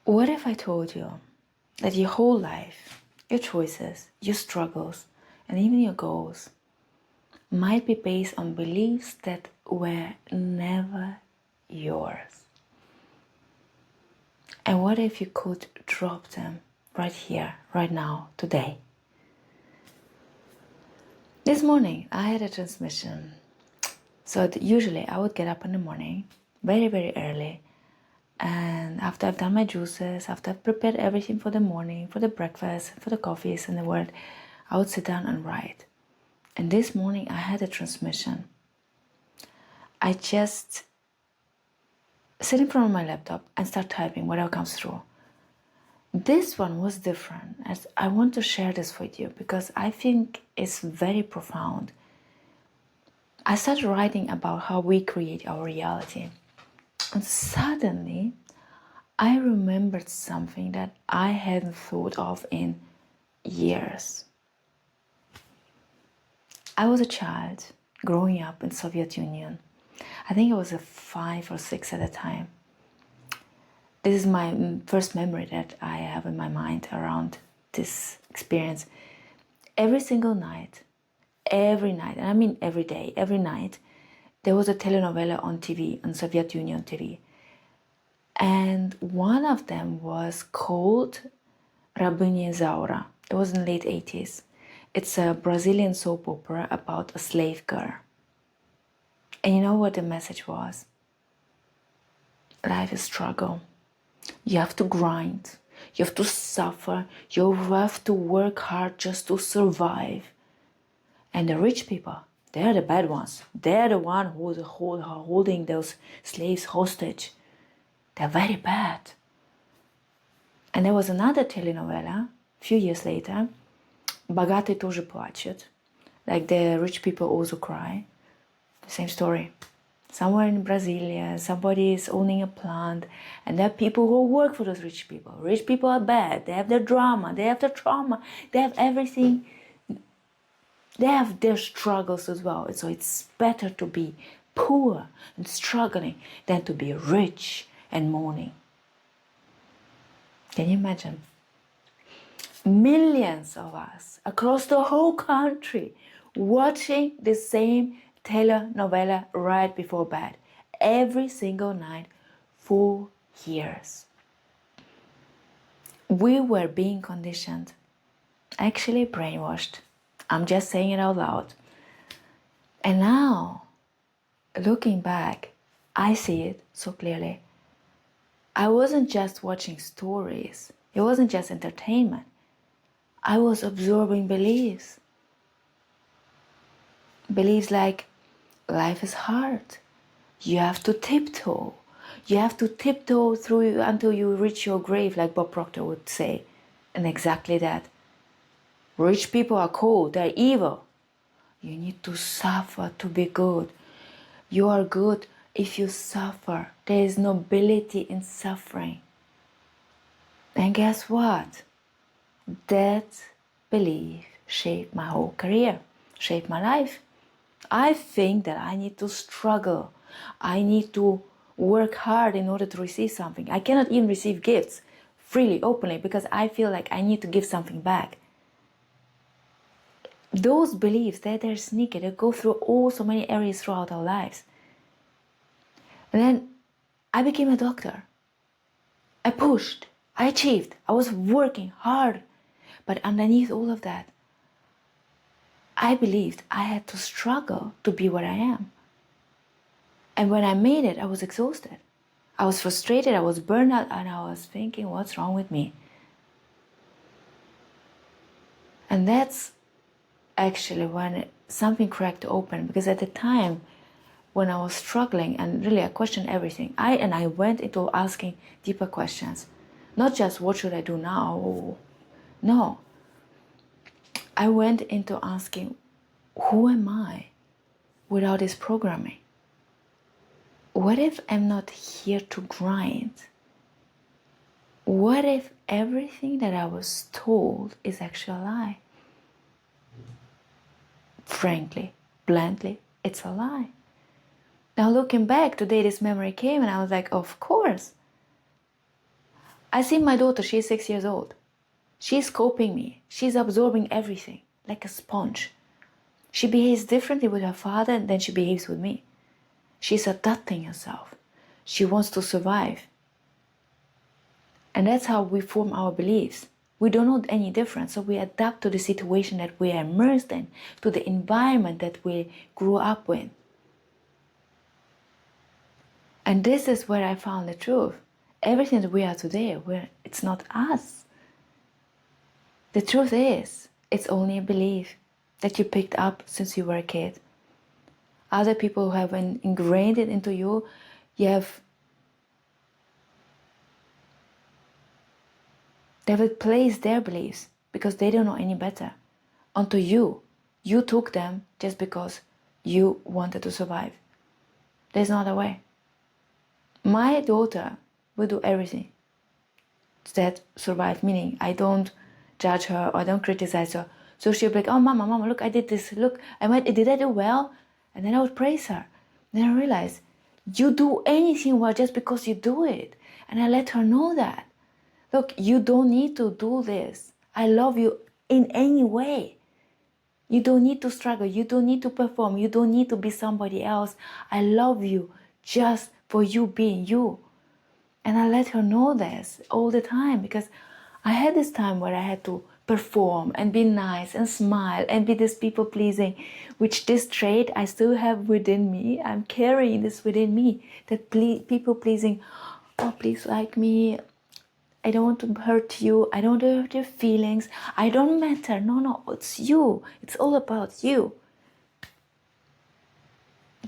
What if I told you that your whole life, your choices, your struggles, and even your goals might be based on beliefs that were never yours? And what if you could drop them right here, right now, today? This morning I had a transmission. So usually I would get up in the morning, very, very early. And after I've done my juices, after I've prepared everything for the morning, for the breakfast, for the coffees in the world, I would sit down and write. And this morning I had a transmission. I just sit in front of my laptop and start typing whatever comes through. This one was different, as I want to share this with you because I think it's very profound. I started writing about how we create our reality. And suddenly, I remembered something that I hadn't thought of in years. I was a child growing up in Soviet Union. I think I was a 5 or 6 at the time. This is my first memory that I have in my mind around this experience. Every single night, every night, and I mean every day, every night, there was a telenovela on TV, on Soviet Union TV. And one of them was called Rabinia Zaura. It was in the late 80s. It's a Brazilian soap opera about a slave girl. And you know what the message was? Life is struggle. You have to grind. You have to suffer. You have to work hard just to survive. And the rich people, they're the bad ones. They're the one who's holding those slaves hostage. They're very bad. And there was another telenovela, a few years later, Богатый тоже плачет. Like the rich people also cry. The same story. Somewhere in Brasilia, somebody is owning a plant, and there are people who work for those rich people. Rich people are bad. They have their drama. They have their trauma. They have everything. They have their struggles as well. So it's better to be poor and struggling than to be rich and mourning. Can you imagine? Millions of us across the whole country watching the same telenovela right before bed every single night for years. We were being conditioned, actually brainwashed. I'm just saying it out loud. And now, looking back, I see it so clearly. I wasn't just watching stories. It wasn't just entertainment. I was absorbing beliefs. Beliefs like life is hard. You have to tiptoe. You have to tiptoe through until you reach your grave, like Bob Proctor would say. And exactly that. Rich people are cold, they're evil. You need to suffer to be good. You are good if you suffer. There is nobility in suffering. And guess what? That belief shaped my whole career, shaped my life. I think that I need to struggle. I need to work hard in order to receive something. I cannot even receive gifts freely, openly, because I feel like I need to give something back. Those beliefs, they're sneaky. They go through so many areas throughout our lives. And then I became a doctor. I pushed. I achieved. I was working hard. But underneath all of that, I believed I had to struggle to be what I am. And when I made it, I was exhausted. I was frustrated, I was burned out, and I was thinking, what's wrong with me? And that's actually when something cracked open, because at the time when I was struggling and really I questioned everything, I went into asking deeper questions. Not just what should I do now? No. I went into asking, who am I without this programming? What if I'm not here to grind? What if everything that I was told is actually a lie? Frankly, bluntly, it's a lie. Now looking back, today this memory came and I was like, of course. I see my daughter, she's 6 years old. She's coping me. She's absorbing everything like a sponge. She behaves differently with her father than she behaves with me. She's adapting herself. She wants to survive. And that's how we form our beliefs. We don't know any different, so we adapt to the situation that we are immersed in, to the environment that we grew up with. And this is where I found the truth. Everything that we are today, it's not us. The truth is, it's only a belief that you picked up since you were a kid. Other people who have ingrained it into you, they will place their beliefs because they don't know any better onto you. You took them just because you wanted to survive. There's no other way. My daughter will do everything that survive, meaning I don't judge her or I don't criticize her. So she'll be like, oh, mama, look, I did this. Look, did I do well? And then I would praise her. Then I realized, you do anything well just because you do it. And I let her know that. Look, you don't need to do this. I love you in any way. You don't need to struggle. You don't need to perform. You don't need to be somebody else. I love you just for you being you. And I let her know this all the time because I had this time where I had to perform and be nice and smile and be this people pleasing, which this trait I still have within me. I'm carrying this within me, that people pleasing. Oh, please like me. I don't want to hurt you. I don't want to hurt your feelings. I don't matter. No, it's you. It's all about you.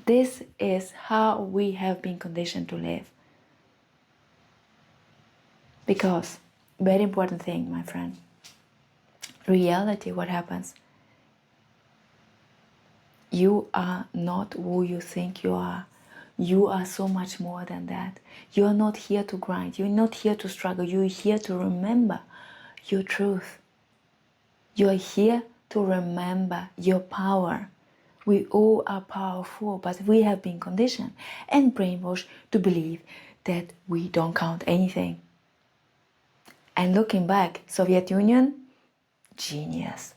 This is how we have been conditioned to live. Because, very important thing, my friend, reality, what happens? You are not who you think you are. You are so much more than that. You are not here to grind. You're not here to struggle. You're here to remember your truth. You are here to remember your power. We all are powerful, but we have been conditioned and brainwashed to believe that we don't count anything. And looking back, Soviet Union, genius.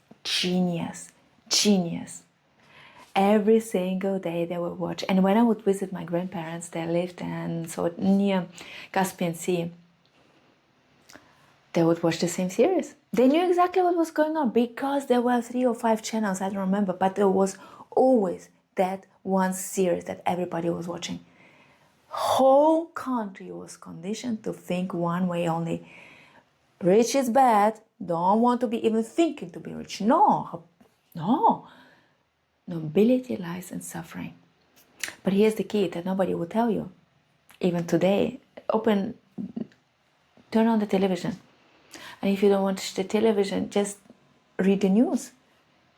Every single day they would watch. And when I would visit my grandparents, they lived near Caspian Sea. They would watch the same series. They knew exactly what was going on because there were 3 or 5 channels, I don't remember, but there was always that one series that everybody was watching. Whole country was conditioned to think one way only. Rich is bad. Don't want to be even thinking to be rich. No. Nobility lies in suffering. But here's the key that nobody will tell you. Even today, turn on the television. And if you don't watch the television, just read the news.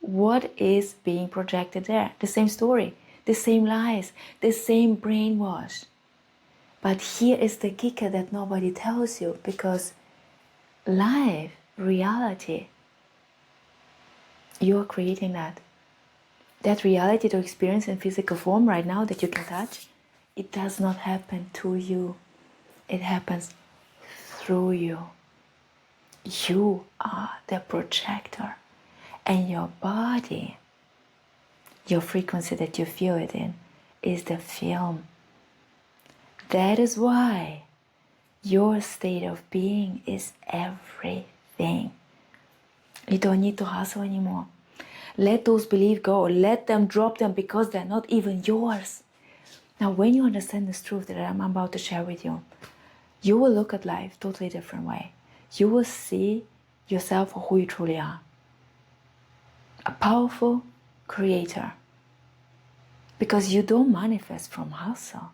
What is being projected there? The same story, the same lies, the same brainwash. But here is the kicker that nobody tells you, because life, reality, you're creating that. That reality to experience in physical form right now that you can touch, it does not happen to you. It happens through you. You are the projector. And your body, your frequency that you feel it in, is the film. That is why your state of being is everything. You don't need to hustle anymore. Let those beliefs go. Let them drop them because they're not even yours. Now, when you understand this truth that I'm about to share with you, you will look at life totally different way. You will see yourself for who you truly are. A powerful creator. Because you don't manifest from hustle.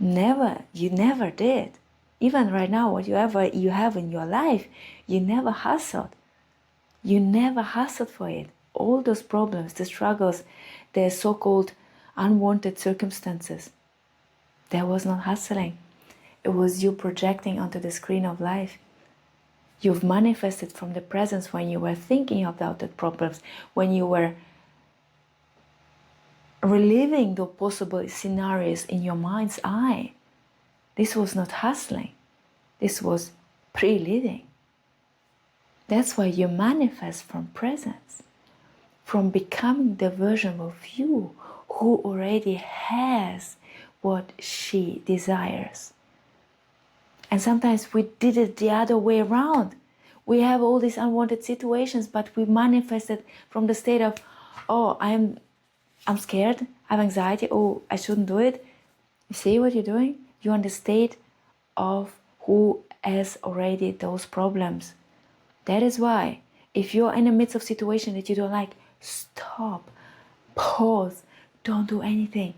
You never did. Even right now, whatever you have in your life, you never hustled. You never hustled for it. All those problems, the struggles, the so-called unwanted circumstances, there was not hustling. It was you projecting onto the screen of life. You've manifested from the presence when you were thinking about the problems, when you were reliving the possible scenarios in your mind's eye. This was not hustling. This was pre-living. That's why you manifest from presence, from becoming the version of you who already has what she desires. And sometimes we did it the other way around. We have all these unwanted situations, but we manifested from the state of, oh, I'm scared, I have anxiety, oh, I shouldn't do it. You see what you're doing? You're in the state of who has already those problems. That is why, if you're in the midst of a situation that you don't like, stop, pause, don't do anything.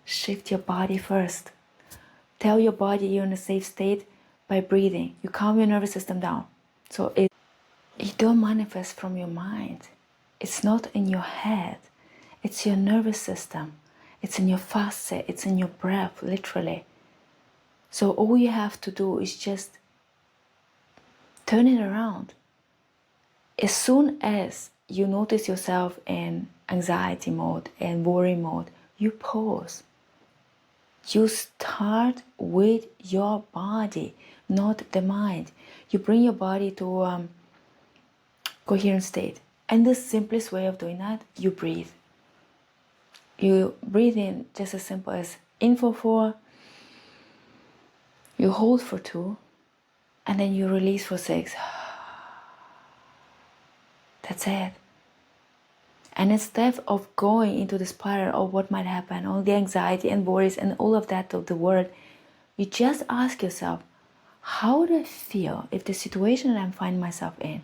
Shift your body first. Tell your body you're in a safe state by breathing. You calm your nervous system down. So you don't manifest from your mind. It's not in your head. It's your nervous system. It's in your fascia. It's in your breath, literally. So all you have to do is just turn it around. As soon as you notice yourself in anxiety mode and worry mode, you pause. You start with your body, not the mind. You bring your body to a coherent state. And the simplest way of doing that, you breathe. You breathe in just as simple as in for 4, you hold for 2, and then you release for 6. That's it. And instead of going into the spiral of what might happen, all the anxiety and worries and all of that of the world, you just ask yourself, how would I feel if the situation that I'm finding myself in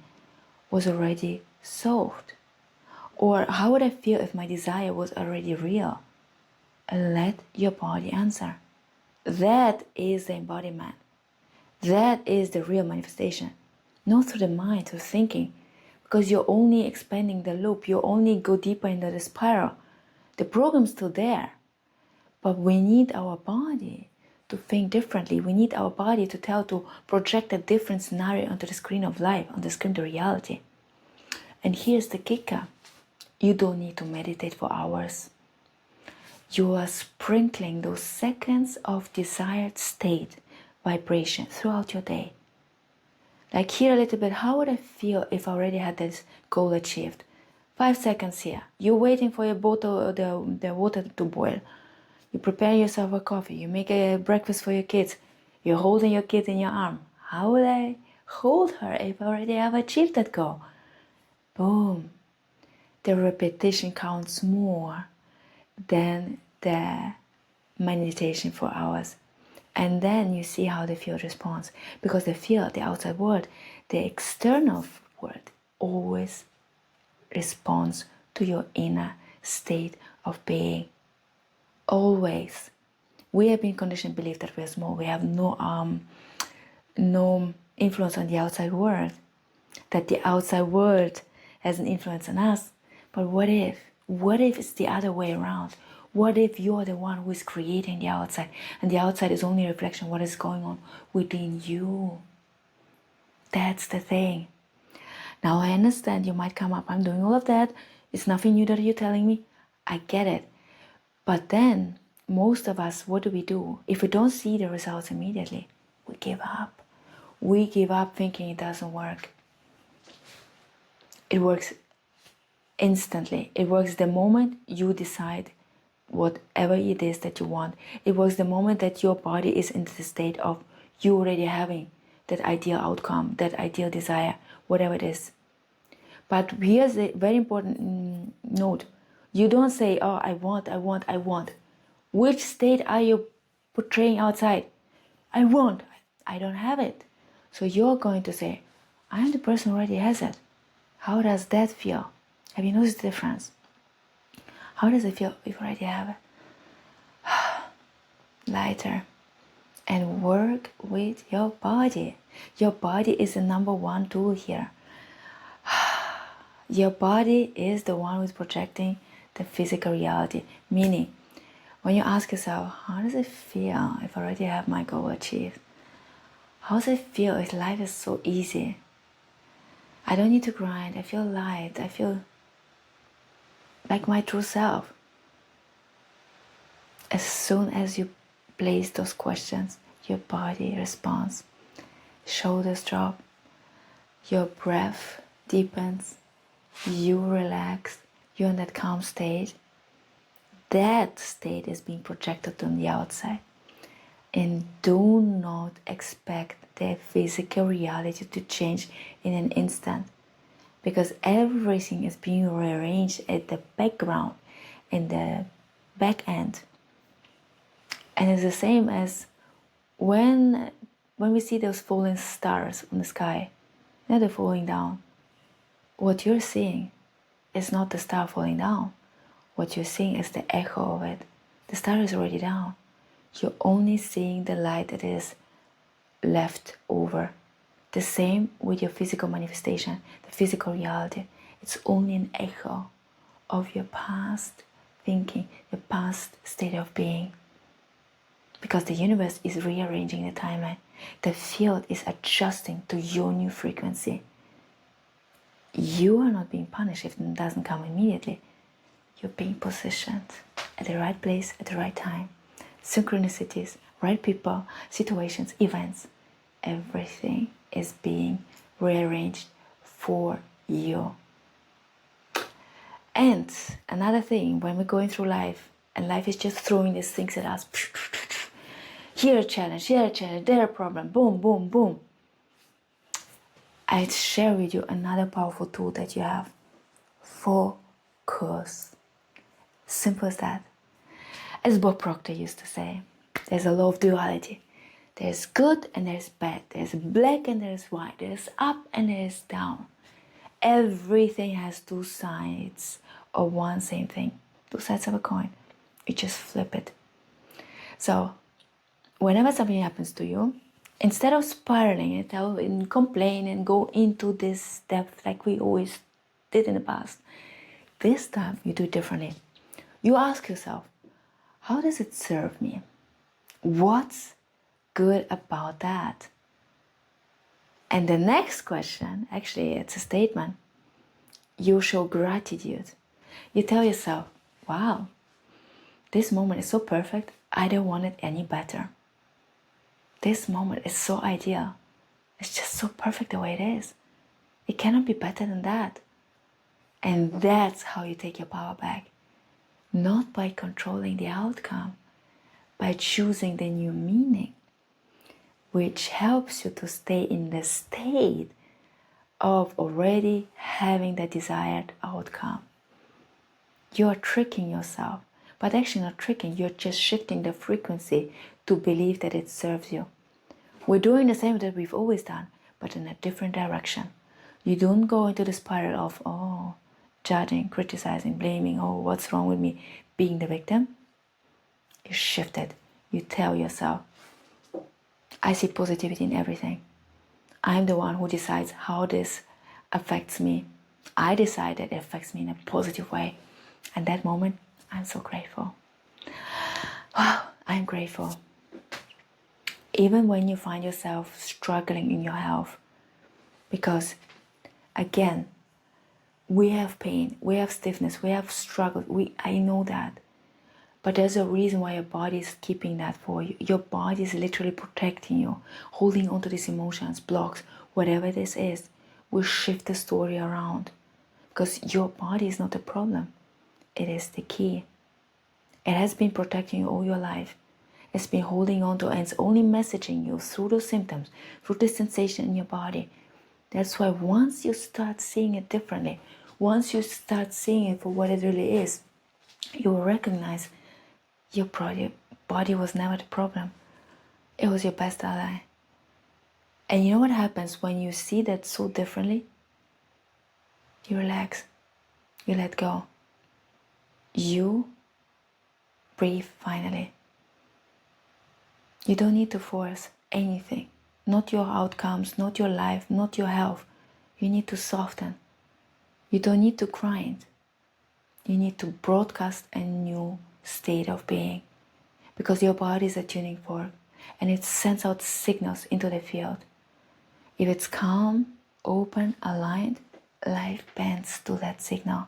was already solved? Or how would I feel if my desire was already real? And let your body answer. That is the embodiment. That is the real manifestation. Not through the mind, through thinking. Because you're only expanding the loop. You only go deeper into the spiral. The program's still there. But we need our body to think differently. We need our body to project a different scenario onto the screen of life, on the screen of reality. And here's the kicker. You don't need to meditate for hours. You are sprinkling those seconds of desired state, vibration throughout your day. Like here a little bit, how would I feel if I already had this goal achieved? 5 seconds here. You're waiting for your bottle, the water to boil. You prepare yourself a coffee. You make a breakfast for your kids. You're holding your kid in your arm. How would I hold her if I already have achieved that goal? Boom. The repetition counts more than the meditation for hours. And then you see how the field responds. Because the field, the outside world, the external world always responds to your inner state of being. Always. We have been conditioned to believe that we are small. We have no influence on the outside world. That the outside world has an influence on us. But what if? What if it's the other way around? What if you're the one who is creating the outside, and the outside is only a reflection of what is going on within you? That's the thing. Now I understand you might come up, I'm doing all of that. It's nothing new that you're telling me. I get it. But then, most of us, what do? If we don't see the results immediately, we give up. We give up thinking it doesn't work. It works instantly. It works the moment you decide whatever it is that you want. It works the moment that your body is in the state of you already having that ideal outcome, that ideal desire, whatever it is. But here's a very important note. You don't say, oh, I want. Which state are you portraying outside? I want. I don't have it. So you're going to say, I'm the person who already has it. How does that feel? Have you noticed the difference? How does it feel if you already have it? Lighter. And work with your body. Your body is the number one tool here. Your body is the one who's projecting the physical reality. Meaning, when you ask yourself, how does it feel if I already have my goal achieved? How does it feel if life is so easy? I don't need to grind. I feel light. I feel like my true self. As soon as you place those questions, your body responds. shoulders drop, your breath deepens, you relax, you're in that calm state. That state is being projected on the outside. And do not expect the physical reality to change in an instant, because everything is being rearranged at the background, in the back end. And it's the same as when we see those falling stars on the sky, they're falling down. What you're seeing is not the star falling down. What you're seeing is the echo of it. The star is already down. You're only seeing the light that is left over. The same with your physical manifestation, the physical reality. It's only an echo of your past thinking, your past state of being. Because the universe is rearranging the timeline. The field is adjusting to your new frequency. You are not being punished if it doesn't come immediately. You're being positioned at the right place at the right time. Synchronicities, right people, situations, events. Everything is being rearranged for you. And another thing, when we're going through life, and life is just throwing these things at us, here a challenge, there a problem, boom, boom, boom. I'd share with you another powerful tool that you have. Focus. Simple as that. As Bob Proctor used to say, there's a law of duality. There's good and there's bad. There's black and there's white. There's up and there's down. Everything has two sides of one same thing. Two sides of a coin. You just flip it. So, whenever something happens to you, instead of spiraling it out and complain and go into this depth like we always did in the past, this time you do it differently. You ask yourself, how does it serve me? What's good about that? And the next question, actually it's a statement, you show gratitude. You tell yourself, wow, this moment is so perfect, I don't want it any better. This moment is so ideal. It's just so perfect the way it is. It cannot be better than that. And that's how you take your power back. Not by controlling the outcome, by choosing the new meaning, which helps you to stay in the state of already having the desired outcome. You are tricking yourself, but actually not tricking, you're just shifting the frequency to believe that it serves you. We're doing the same that we've always done, but in a different direction. You don't go into the spiral of, judging, criticizing, blaming, what's wrong with me, being the victim. You shift it. You tell yourself, I see positivity in everything. I'm the one who decides how this affects me. I decide that it affects me in a positive way. And that moment, I'm so grateful. Wow, I'm grateful. Even when you find yourself struggling in your health, because again, we have pain, we have stiffness, we have struggle, I know that. But there's a reason why your body is keeping that for you. Your body is literally protecting you, holding on to these emotions, blocks, whatever this is. We shift the story around, because your body is not the problem. It is the key. It has been protecting you all your life. It's been holding on to, and it's only messaging you through those symptoms, through the sensation in your body. That's why once you start seeing it differently, once you start seeing it for what it really is, you will recognize your body was never the problem. It was your best ally. And you know what happens when you see that so differently? You relax. You let go. You breathe finally. You don't need to force anything. Not your outcomes, not your life, not your health. You need to soften. You don't need to grind. You need to broadcast a new state of being, because your body is a tuning fork and it sends out signals into the field. If it's calm, open, aligned, life bends to that signal.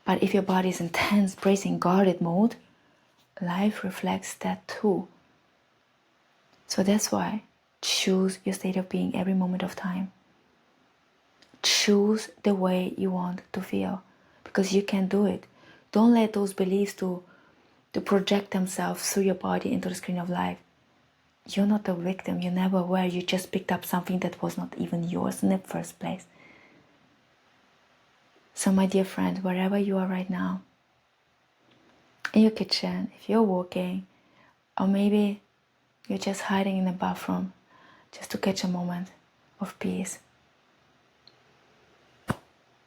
But if your body is in tense, bracing, guarded mode, life reflects that too. So that's why Choose your state of being every moment of time. Choose the way you want to feel, because you can do it. Don't let those beliefs to project themselves through your body into the screen of life. You're not a victim. You never were. You just picked up something that was not even yours in the first place. So my dear friend, wherever you are right now, in your kitchen, if you're walking, or maybe you're just hiding in the bathroom just to catch a moment of peace,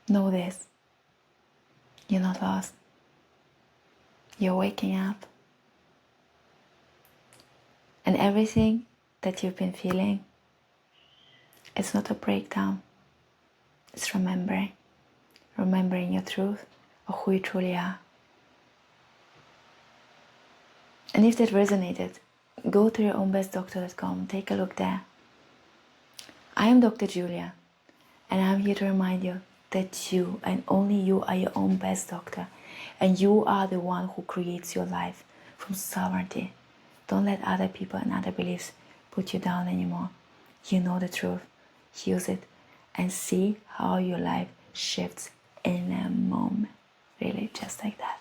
know this: you're not lost. You're waking up. And everything that you've been feeling, it's not a breakdown. It's remembering your truth of who you truly are. And if that resonated, go to yourownbestdoctor.com, take a look there. I am Dr. Julia, and I'm here to remind you that you and only you are your own best doctor, and you are the one who creates your life from sovereignty. Don't let other people and other beliefs put you down anymore. You know the truth. Use it and see how your life shifts in a moment. Really, just like that.